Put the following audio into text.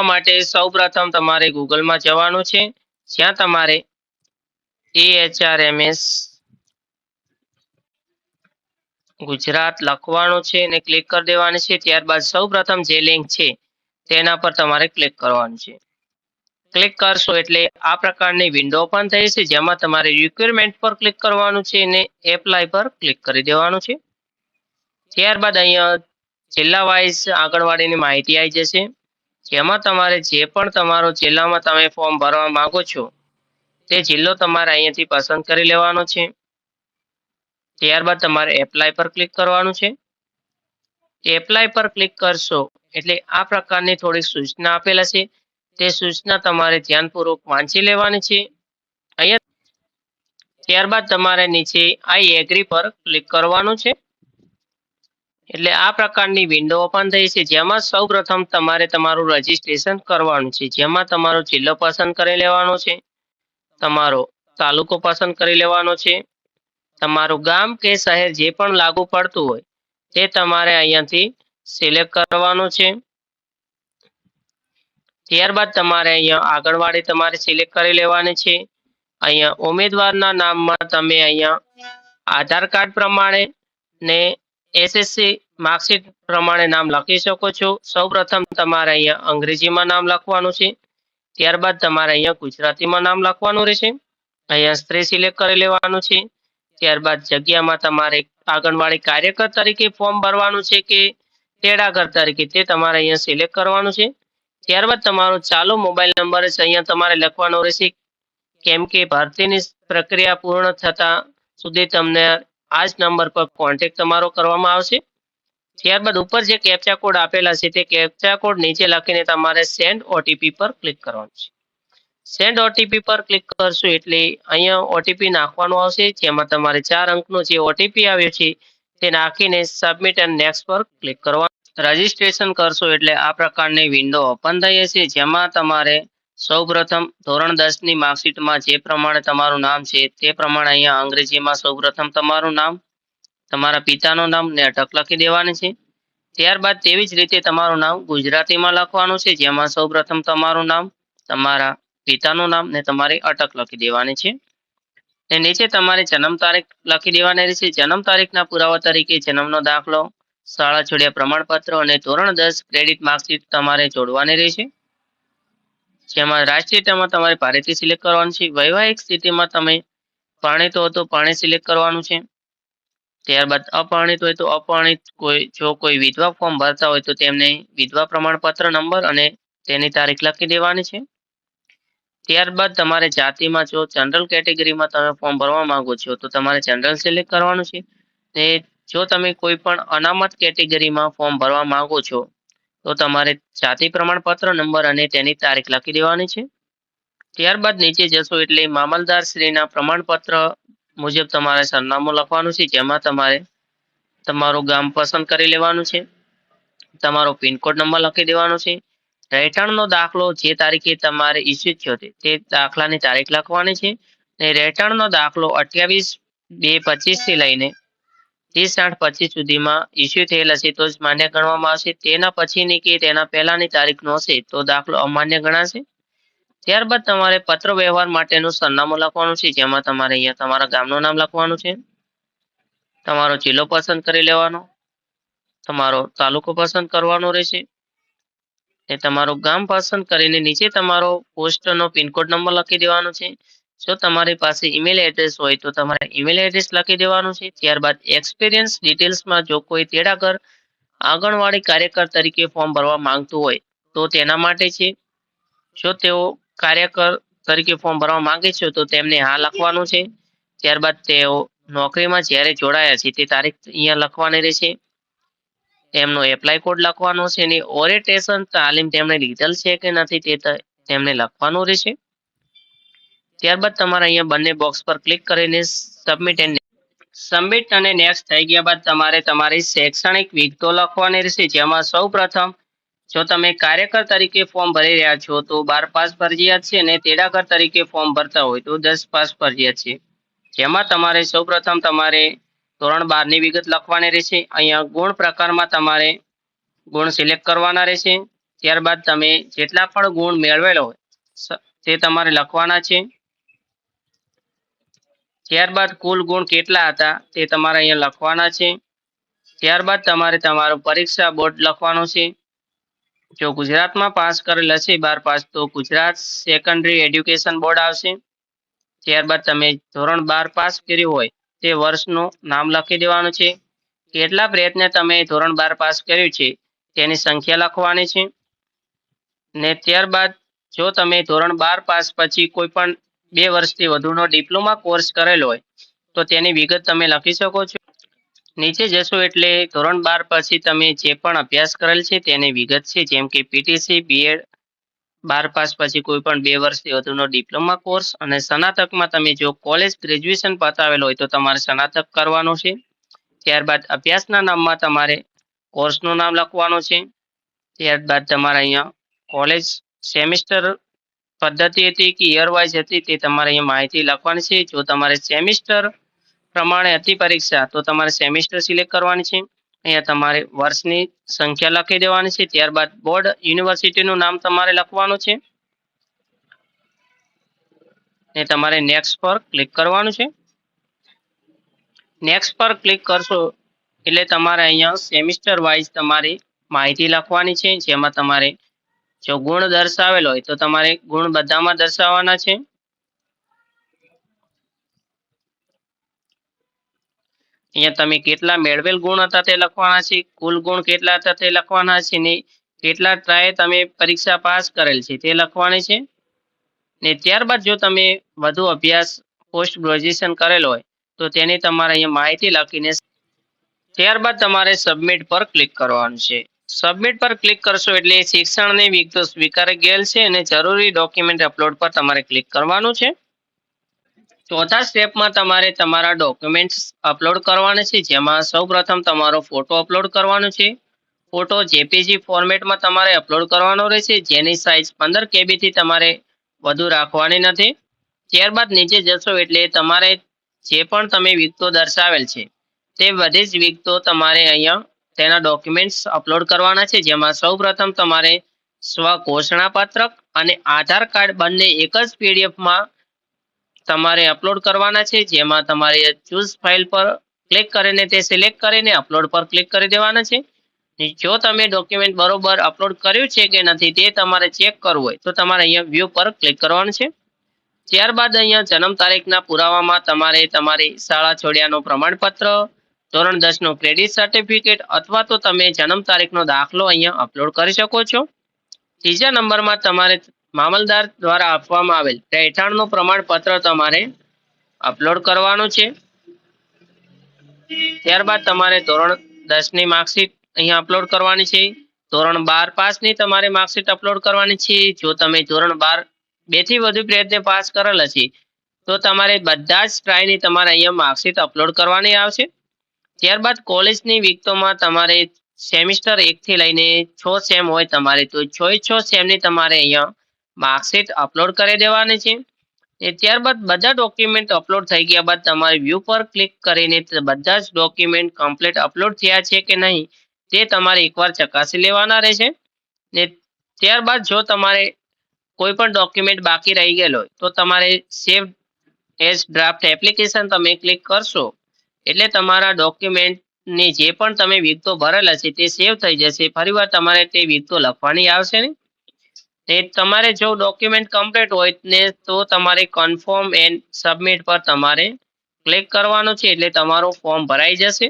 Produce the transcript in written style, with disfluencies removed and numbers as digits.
માટે સૌપ્રથમ તમારે ગૂગલમાં જવાનું છે, જ્યાં તમારે AHRMS ગુજરાત લખવાનું છે અને ક્લિક કરી દેવાની છે। ત્યારબાદ સૌપ્રથમ જે લિંક છે તેના પર તમારે ક્લિક કરવાનું છે। ક્લિક કરશો એટલે આ પ્રકારની વિન્ડો ઓપન થઈ છે, જેમાં તમારે રિક્વાયરમેન્ટ પર ક્લિક કરવાનું છે અને એપ્લાય પર ક્લિક કરી દેવાનું છે। ત્યારબાદ અહીંયા જિલ્લા વાઇઝ આંગણવાડીની માહિતી આવી જશે, જેમાં તમારે જે પણ તમારો જિલ્લામાં તમે ફોર્મ ભરવા માંગો છો તે જિલ્લો તમારે અહીંયાથી પસંદ કરી લેવાનો છે। ત્યારબાદ તમારે એપ્લાય પર ક્લિક કરવાનું છે। એપ્લાય પર ક્લિક કરશો એટલે આ પ્રકારની થોડી સૂચના આપેલા છે, તે સૂચના તમારે ધ્યાનપૂર્વક વાંચી લેવાની છે। અહીંયા ત્યારબાદ તમારે નીચે આઈ એગ્રી પર ક્લિક કરવાનું છે, એટલે આ પ્રકારની વિન્ડો ઓપન થઈ છે, જેમાં સૌપ્રથમ તમારે તમારું રજીસ્ટ્રેશન કરવાનું છે, જેમાં તમારો જિલ્લો પસંદ કરી લેવાનો છે, તમારો તાલુકો પસંદ કરી લેવાનો છે, તમારું ગામ કે શહેર જે પણ લાગુ પડતું હોય તે તમારે અહીંયાથી સિલેક્ટ કરવાનું છે। ત્યારબાદ તમારે અહીંયા આંગણવાડી તમારે સિલેક્ટ કરી લેવાની છે। અહીંયા ઉમેદવારના નામમાં તમે અહીંયા આધાર કાર્ડ પ્રમાણે ને SSC માર્કશીટ પ્રમાણે નામ લખી શકો છો। સૌપ્રથમ તમારે અહીંયા અંગ્રેજીમાં નામ લખવાનું છે, ત્યારબાદ તમારે અહીંયા ગુજરાતીમાં નામ લખવાનું રહેશે। અહીંયા સ્ત્રી સિલેક્ટ કરી લેવાનું છે। ત્યારબાદ જગ્યામાં તમારે આંગણવાડી કાર્યકર તરીકે ફોર્મ ભરવાનું છે કે તેડાગર તરીકે તે તમારે અહીંયા સિલેક્ટ કરવાનું છે। ત્યારબાદ તમારો ચાલુ મોબાઈલ નંબર અહીંયા તમારે લખવાનો રહેશે, કેમ કે ભરતીની પ્રક્રિયા પૂર્ણ થતા સુધી તમને આ જ નંબર પર કોન્ટેક્ટ તમારો કરવામાં આવશે। ત્યારબાદ ઉપર જે કેપ્ચા કોડ આપેલા છે તે કેપ્ચા કોડ નીચે લખીને તમારે સેન્ડ ઓટીપી પર ક્લિક કરવાનું છે। સેન્ડ ઓટીપી પર ક્લિક કરશો એટલે અહીંયા ઓટીપી નાખવાનું આવશે, જેમાં તમારે 4 અંકનો જે ઓટીપી આવ્યો છે તે નાખીને સબમિટ એન્ડ નેક્સ્ટ પર ક્લિક કરવાનું। રજીસ્ટ્રેશન કરશો એટલે આ પ્રકારની વિન્ડો ઓપન થઈ હશે, જેમાં તમારે સૌપ્રથમ ધોરણ 10 ની માર્કશીટમાં જે પ્રમાણે તમારું નામ છે તે પ્રમાણે અહીંયા અંગ્રેજીમાં સૌપ્રથમ તમારું નામ, તમારા પિતાનું નામ ને અટક લખી દેવાની છે। ત્યારબાદ તેવી જ રીતે તમારું નામ ગુજરાતીમાં લખવાનું છે, જેમાં સૌપ્રથમ તમારું નામ, તમારા પિતાનું નામ ને તમારી અટક લખી દેવાની છે। ને નીચે તમારે જન્મ તારીખ લખી દેવાની રહેશે। જન્મ તારીખના પુરાવા તરીકે જન્મનો દાખલો, શાળા છોડ્યા પ્રમાણપત્ર અને ધોરણ 10 ક્રેડિટ માર્કશીટ તમારે જોડવાની રહેશે। જેમાં રાષ્ટ્રીયતામાં તમારે ભારતીય સિલેક્ટ કરવાનું છે। વૈવાહિક સ્થિતિમાં તમે પરણિત હો તો પરણિત સિલેક્ટ કરવાનું છે। ત્યારબાદ અપરણિત હોય તો અપરણિત, જો કોઈ વિધવા ફોર્મ ભરતા હોય તો તેમને વિધવા પ્રમાણપત્ર નંબર અને તેની તારીખ લખી દેવાની છે। ત્યારબાદ તમારે જાતિમાં જો જનરલ કેટેગરીમાં તમે ફોર્મ ભરવા માંગો છો તો તમારે જનરલ સિલેક્ટ કરવાનું છે, ને જો તમે કોઈ પણ અનામત કેટેગરીમાં ફોર્મ ભરવા માંગો છો તો તમારે જાતિ પ્રમાણપત્ર નંબર અને તેની તારીખ લખી દેવાની છે। ત્યારબાદ નીચે જશો એટલે મામલતદાર શ્રીના પ્રમાણપત્ર મુજબ તમારે સરનામું લખવાનું છે, જેમાં તમારે તમારું ગામ પસંદ કરી લેવાનું છે, તમારો પિનકોડ નંબર લખી દેવાનો છે, રહેઠાણનો દાખલો જે તારીખે તમારે ઇસ્યુ થયો તે દાખલાની તારીખ લખવાની છે, ને રહેઠાણનો દાખલો 28/2/25 થી લઈને 30/8/25 સુધીમાં ઇસ્યુ થયેલા છે તો જ માન્ય ગણવામાં આવશે। તેના પછીની કે તેના પહેલાની તારીખનો હશે તો દાખલો અમાન્ય ગણાશે। ત્યારબાદ તમારે પત્ર વ્યવહાર માટેનું સરનામું લખવાનું છે, જેમાં તમારે અહીંયા તમારા ગામનું નામ લખવાનું છે, તમારો જિલ્લો પસંદ કરી લેવાનો, તમારો તાલુકો પસંદ કરવાનો રહેશે, ને તમારું ગામ પસંદ કરીને નીચે તમારો પોસ્ટનો પિનકોડ નંબર લખી દેવાનો છે। જો તમારી પાસે ઈમેલ એડ્રેસ હોય તો તમારે ઈમેલ એડ્રેસ લખી દેવાનું છે। ત્યારબાદ એક્સપિરિયન્સ ડિટેલ્સમાં જો કોઈ તેડાગર આંગણવાડી કાર્યકર તરીકે ફોર્મ ભરવા માંગતું હોય તો તેના માટે છે। જો તેઓ કાર્યકર તરીકે ફોર્મ ભરવા માંગે છે તો તેમને હા લખવાનું છે। ત્યારબાદ તેઓ નોકરીમાં જ્યારે જોડાયા છે તે તારીખ અહીંયા લખવાની રહેશે, તેમનો એપ્લાય કોડ લખવાનો છે અને ઓરિએન્ટેશન તાલીમ તેમણે લીધેલ છે કે નથી તે તેમને લખવાનું રહેશે। ત્યારબાદ તમારે અહીંયા બંને બોક્સ પર ક્લિક કરીને સબમિટ અને નેક્સ્ટ થઈ ગયા બાદ તમારે તમારી શૈક્ષણિક વિગતો લખવાની રહેશે, જેમાં સૌપ્રથમ જો તમે કાર્યકર તરીકે ફોર્મ ભરી રહ્યા છો તો 12 પાસ ફરજિયાત છે અને તેડાગર તરીકે ફોર્મ ભરતા હોય તો 10 પાસ ફરજિયાત છે। જેમાં તમારે સૌપ્રથમ તમારે ધોરણ 12 ની વિગત લખવાની રહેશે। અહીંયા ગુણ પ્રકારમાં તમારે ગુણ સિલેક્ટ કરવાના રહેશે। ત્યારબાદ તમે જેટલા પણ ગુણ મેળવેલો હોય તે તમારે લખવાના છે. ત્યારબાદ કુલ ગુણ કેટલા હતા તે તમારે અહીંયા લખવાના છે. ત્યારબાદ તમારે તમારું પરીક્ષા બોર્ડ લખવાનું છે. જો ગુજરાતમાં પાસ કરેલ હશે 12 પાસ તો ગુજરાત સેકન્ડરી એડ્યુકેશન બોર્ડ આવશે. ત્યારબાદ તમે ધોરણ 12 પાસ કર્યું હોય તે વર્ષનું નામ લખી દેવાનું છે. કેટલા પ્રયત્ન તમે ધોરણ 12 પાસ કર્યું છે તેની સંખ્યા લખવાની છે. ને ત્યારબાદ જો તમે ધોરણ 12 પાસ પછી કોઈ પણ 2 વર્ષથી વધુનો ડિપ્લોમા કોર્સ કરેલો હોય તો તેની વિગત તમે લખી શકો છો. નીચે જશો એટલે ધોરણ 12 પછી તમે જે પણ અભ્યાસ કરેલ છે તેની વિગત છે, જેમ કે પીટીસી, બીએડ, 12 પાસ પછી કોઈ પણ 2 વર્ષથી વધુનો ડિપ્લોમા કોર્સ, અને સ્નાતકમાં તમે જો કોલેજ ગ્રેજ્યુએશન પતાવેલ હોય તો તમારે સ્નાતક કરવાનું છે. ત્યારબાદ અભ્યાસના નામમાં તમારે કોર્સનું નામ લખવાનું છે. ત્યારબાદ તમારે અહીંયા કોલેજ સેમિસ્ટર પદ્ધતિ હતી કે યર વાઇઝ હતી તે તમારે અહીંયા માહિતી લખવાની છે. જો તમારે સેમિસ્ટર પ્રમાણે હતી પરીક્ષા તો તમારે સેમિસ્ટર સિલેક્ટ કરવાની છે. અહીંયા તમારે વર્ષની સંખ્યા લખી દેવાની છે. ત્યારબાદ બોર્ડ યુનિવર્સિટીનું નામ તમારે લખવાનું છે ને તમારે નેક્સ્ટ પર ક્લિક કરવાનું છે. નેક્સ્ટ પર ક્લિક કરશો એટલે તમારે અહીંયા સેમિસ્ટર વાઇઝ તમારી માહિતી લખવાની છે, જેમાં તમારે જો ગુણ દર્શાવેલ હોય તો તમારે ગુણ બધામાં દર્શાવવાના છે. અહીંયા તમે કેટલા મેળવેલ ગુણ હતા તે લખવાના છે, કુલ ગુણ કેટલા હતા તે લખવાના છે, ને કેટલા ટ્રાય તમે પરીક્ષા પાસ કરેલ છે તે લખવાની છે. ને ત્યારબાદ જો તમે વધુ અભ્યાસ પોસ્ટ ગ્રેજ્યુએશન કરેલ હોય તો તેની તમારે અહીંયા માહિતી લખીને ત્યારબાદ તમારે સબમિટ પર ક્લિક કરવાનું છે. સબમિટ પર ક્લિક કરશો એટલે શિક્ષણની વિગતો સ્વીકારી ગયેલ છે અને જરૂરી ડોક્યુમેન્ટ અપલોડ પર તમારે ક્લિક કરવાનું છે. ચોથા સ્ટેપમાં તમારે તમારા ડોક્યુમેન્ટ્સ અપલોડ કરવાના છે, જેમાં સૌપ્રથમ તમારો ફોટો અપલોડ કરવાનો છે. ફોટો જેપીજી ફોર્મેટમાં તમારે અપલોડ કરવાનો રહેશે, જેની સાઇઝ 15 KB થી તમારે વધુ રાખવાની નથી. ત્યારબાદ નીચે જશો એટલે તમારે જે પણ તમે વિગતો દર્શાવેલ છે તે બધી જ વિગતો તમારે અહીંયા તેના ડોક્યુમેન્ટ્સ અપલોડ કરવાના છે, જેમાં સૌપ્રથમ તમારે સ્વ ઘોષણાપત્રક અને આધાર કાર્ડ બંને એક જ પીડીએફમાં તમારે અપલોડ કરવાના છે, જેમાં તમારે ચૂઝ ફાઇલ પર ક્લિક કરીને તે સિલેક્ટ કરીને અપલોડ પર ક્લિક કરી દેવાના છે. જો તમે ડોક્યુમેન્ટ બરોબર અપલોડ કર્યું છે કે નથી તે તમારે ચેક કરવું હોય તો તમારે અહીંયા વ્યૂ પર ક્લિક કરવાનું છે. ત્યારબાદ અહીંયા જન્મ તારીખના પુરાવામાં તમારે તમારી શાળા છોડ્યાનું પ્રમાણપત્ર, ધોરણ 10 નું ક્રેડિટ સર્ટિફિકેટ અથવા તો તમે જન્મ તારીખનો દાખલો અહીંયા અપલોડ કરી શકો છો. ત્રીજા નંબરમાં તમારે મામલતદાર દ્વારા આપવામાં આવેલ રહેઠાણનું પ્રમાણપત્ર તમારે અપલોડ કરવાનું છે. ત્યારબાદ તમારે ધોરણ 10 ની માર્કશીટ અહીંયા અપલોડ કરવાની છે. ધોરણ 12 પાસની તમારે માર્કશીટ અપલોડ કરવાની છે. જો તમે ધોરણ 12 2 થી વધુ પ્રયત્ને પાસ કરેલ હશે તો તમારે બધા જ ટ્રાયની તમારે અહીંયા માર્કશીટ અપલોડ કરવાની આવશે. ત્યારબાદ કોલેજની વિગતોમાં તમારે સેમિસ્ટર 1 થી લઈને 6 સેમ હોય તમારે તો 6 સેમની તમારે અહીંયા માર્કશીટ અપલોડ કરી દેવાની છે. ત્યારબાદ બધા ડોક્યુમેન્ટ અપલોડ થઈ ગયા બાદ તમારે વ્યૂ પર ક્લિક કરીને બધા જ ડોક્યુમેન્ટ કમ્પ્લીટ અપલોડ થયા છે કે નહીં તે તમારે એકવાર ચકાસી લેવાના રહેશે. ને ત્યારબાદ જો તમારે કોઈ પણ ડોક્યુમેન્ટ બાકી રહી ગયેલ હોય તો તમારે સેવ એઝ ડ્રાફ્ટ એપ્લિકેશન તમે ક્લિક કરશો એટલે તમારા ડોક્યુમેન્ટની જે પણ તમે વિગતો ભરેલા છે તે સેવ થઈ જશે. ફરીવાર તમારે તે વિગતો લખવાની આવશે નહીં. તે તમારે જો ડોક્યુમેન્ટ કમ્પ્લીટ હોય ને તો તમારે કન્ફર્મ એન્ડ સબમિટ પર તમારે ક્લિક કરવાનું છે એટલે તમારું ફોર્મ ભરાઈ જશે.